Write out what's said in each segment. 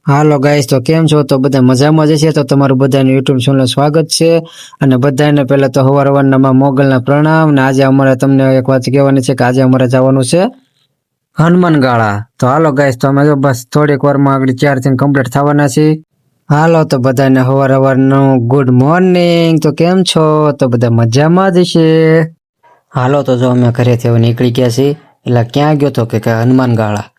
હાલો guys, તો કેમ છો? તો બધા મજામાં જ છે. તો તમારું બધાનું યુટ્યુબ ચેનલ સ્વાગત છે. અને બધાને પહેલા તો હવારના મોગલના પ્રણામ. ને આજે અમારે તમને એક વાત કહેવાની છે કે આજે અમારે જવાનું છે હનુમાન ગાળા. તો હાલો ગાઈસ, તો અમે તો બસ થોડીક વારમાં આગળ 4 થી કમ્પ્લીટ થવાના છીએ. હાલો તો બધાને હવારનું ગુડ મોર્નિંગ. તો કેમ છો? તો બધા મજામાં જ છે. હાલો તો જો અમે ઘરેથી હવે નીકળી ગયા છીએ. એટલે ક્યાં ગયો તો કે હનુમાન ગાળા.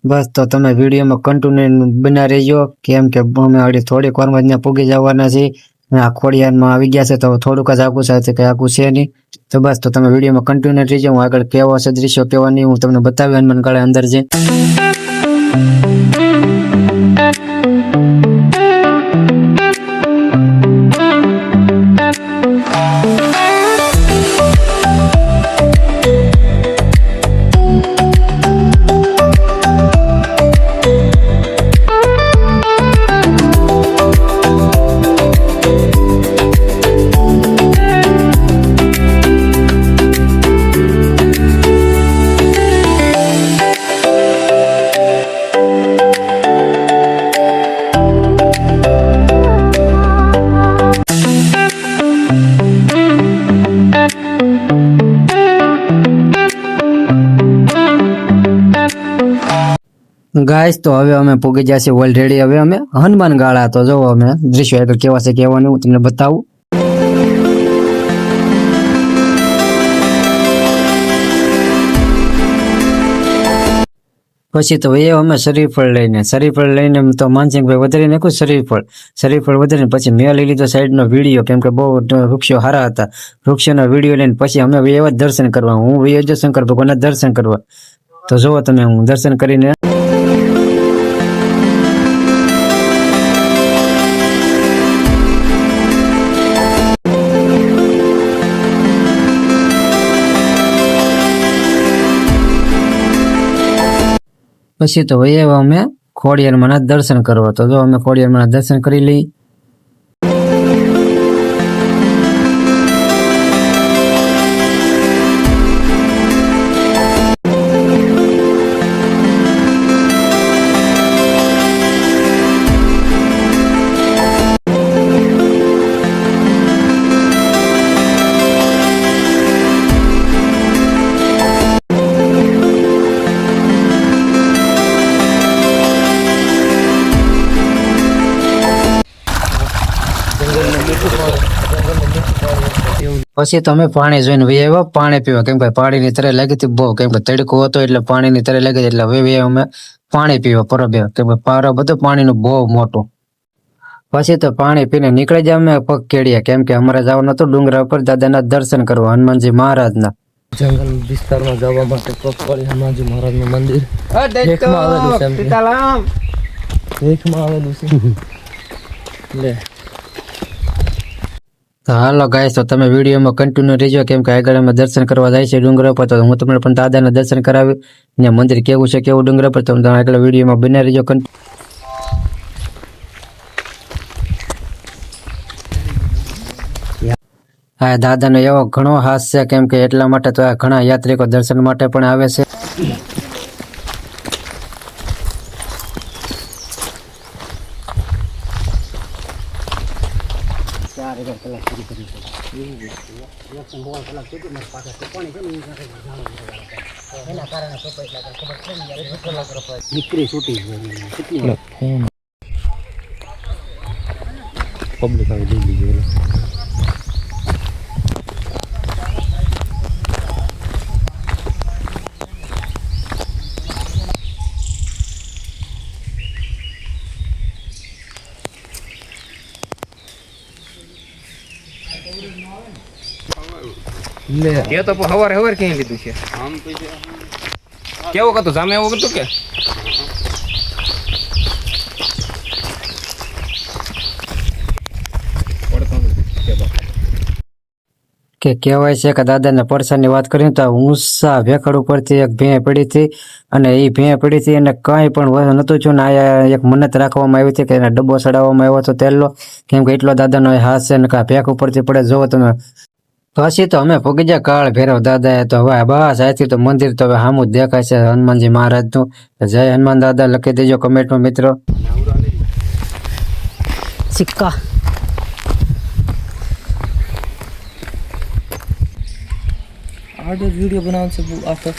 બસ તો તમે વિડીયોમાં કન્ટિન્યુ બના રહેજો, કેમ કે અમે હજી થોડીક વારમાં ત્યાં પૂગી જવાના છીએ. આ ખોડિયારમાં આવી ગયા છે તો થોડુંક જ આગું છે, કે આગું છે નહીં. તો બસ તો તમે વિડીયોમાં કન્ટિન્યુ રહેજો. હું આગળ કેવો છે દ્રશ્યો કેવાની હું તમને બતાવી હનુમાન ગાળા અંદર છે. ગાઈસ, તો હવે અમે પૂગી ગયા છીએ ઓલરેડી. હવે અમે હનુમાન ગાળા. તો જો અમે દ્રશ્યો આગળ કેવા છે કેવાનું હું તમને બતાવું. પછી તો એ અમે શરીફળ લઈને તો માનસિંહભાઈ વધારી નાખ્યું. શરીફળ વધારીને પછી મેં લઈ લીધો સાઈડનો વિડીયો, કેમ કે બહુ વૃક્ષો સારા હતા. વૃક્ષોનો વિડીયો લઈને પછી અમે એવા દર્શન કરવા. હું વૈયો શંકર ભગવાનના દર્શન કરવા. તો જુઓ તમે, હું દર્શન કરીને પછી તો એવા અમે ખોડિયારમાંના દર્શન કરવા. તો જો અમે ખોડિયારમાંના દર્શન કરી લઈ. પછી તો અમે પાણી જોઈને વહી આવ્યા પાણી પીવા, કેમ કે પાણીની તરે લાગી હતી બહુ, કેમ કે તડકો હતો એટલે પાણીની તરે લાગી એટલે હવે અમે પાણી પીવા પરબે, કેમ કે પારો બધું પાણીનું બહુ મોટું. પછી તો પાણી પીને નીકળી જાય અમે પગ કેળ્યા, કેમ કે અમારે જવાનું હતું ડુંગરા ઉપર દાદાના દર્શન કરવા, હનુમાનજી મહારાજના. જંગલ વિસ્તારમાં જવા માટે પગપાળી હનુમાનજી મહારાજનું મંદિર આવેલું છે. લે હાલો ગાઈસ, તો તમે વિડીયોમાં કન્ટિન્યુ રહેજો, કેમ કે આગળ અમે દર્શન કરવા જાય છે ડુંગરા પર. તો હું તમને પણ દાદાના દર્શન કરાવી ને મંદિર કેવું છે કેવું ડુંગરા પર, તમે આગળ વિડીયોમાં બને રહેજો. હા, દાદાનો એવો ઘણો હાસ છે, કેમ કે એટલા માટે તો આ ઘણા યાત્રિકો દર્શન માટે પણ આવે છે. નીકળી છૂટી પબ્લિક આવી દીધી. એ તો હવારે ક્યાં લીધું છે? કેવું હતું જામે એવું હતું કે કે કહેવાય છે કે દાદાના પરસાની વાત કરીએ તો ઊંચા ભેખડ ઉપરથી એક ભેં પડી હતી અને એ ભેં પડી હતી અને કંઈ પણ નહોતું થયું ને આયા એક મન્નત રાખવામાં આવી હતી કે એને ડબ્બો ચડાવવામાં આવ્યો હતો તેલનો, કેમ કે એટલો દાદાનો એ હાથ છે ને કે આ ભેખ ઉપરથી પડે જોવો તમે. પછી તો અમે ભોગી ગયા કાળ ભૈરવ દાદાએ તો હવે બસ અહીંથી તો મંદિર તો હવે સામું જ દેખાય છે હનુમાનજી મહારાજનું. જય હનુમાન દાદા લખી દેજો કમેન્ટમાં મિત્રો. સિક્કા आगे वीडियो बनाने से आता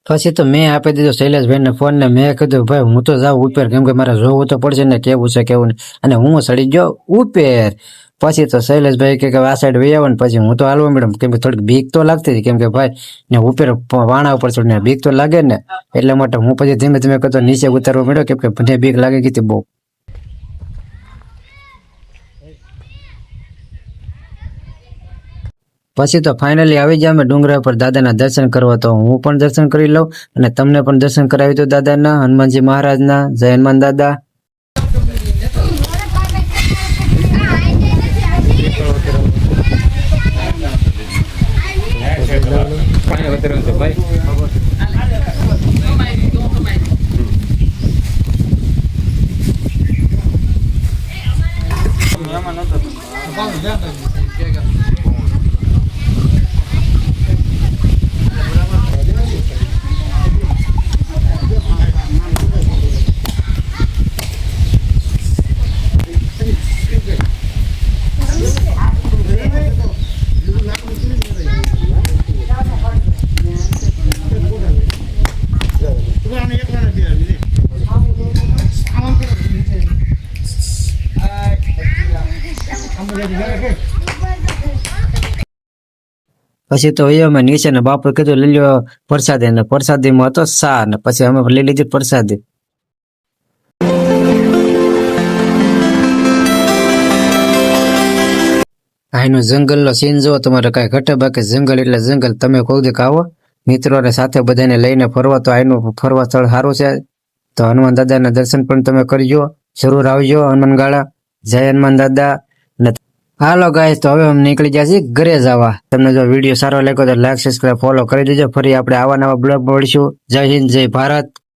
પછી તો મેં આપી દીધો શૈલેષભાઈને ફોન ને મેં કીધું ભાઈ હું તો જાઉં ઉપર, કેમ કે મારે જોવું તો પડશે ને કેવું છે કેવું નહીં. અને હું સડી ગયો ઉપર. પછી તો શૈલેષભાઈ કે આ સાઈડ વહી આવો ને પછી હું તો હાલવા મેડમ, કેમ કે થોડીક બીક તો લાગતી હતી, કેમ કે ભાઈ ને ઉપર વાણા ઉપર ચડીને બીક તો લાગે ને, એટલા માટે હું પછી ધીમે ધીમે કરતો નીચે ઉતારવા મળ્યો, કેમ કે મને બીક લાગી ગઈ હતી બહુ. પછી તો ફાઇનલી આવી ગયા અમે ડુંગરા પર દાદાના દર્શન કરવા. તો હું પણ દર્શન કરી લઉં અને તમને પણ દર્શન કરાવી દઉં દાદાના, હનુમાનજી મહારાજના. જય હનુમાન દાદા. પાણી વધારે છે ભાઈ. પછી તો એ અમે નીચે ને બાપુ કીધું લઈ લ્યો પ્રસાદી, ને પ્રસાદીમાં હતો સા, ને પછી અમે લઈ લીધી પ્રસાદી. અહીંનો જંગલનો સીન જો તમારે કાંઈ ઘટે, બાકી જંગલ એટલે જંગલ. તમે કોઈ દીક આવો મિત્રોને સાથે બધાને લઈને ફરવા, તો અહીંનું ફરવા સ્થળ સારું છે. તો હનુમાન દાદાના દર્શન પણ તમે કરજો, જરૂર આવજો હનુમાન ગાળા. જય હનુમાન દાદા. ને હાલો ગાઈસ, તો હવે અમે નીકળી ગયા છીએ ઘરે જવા. તમને જો વિડીયો સારો લાગ્યો તો લાઈક, સબસ્ક્રાઇબ, ફોલો કરી દેજો. ફરી આપણે આવા નવા બ્લોગ મળીશું. જય હિન્દ, જય ભારત.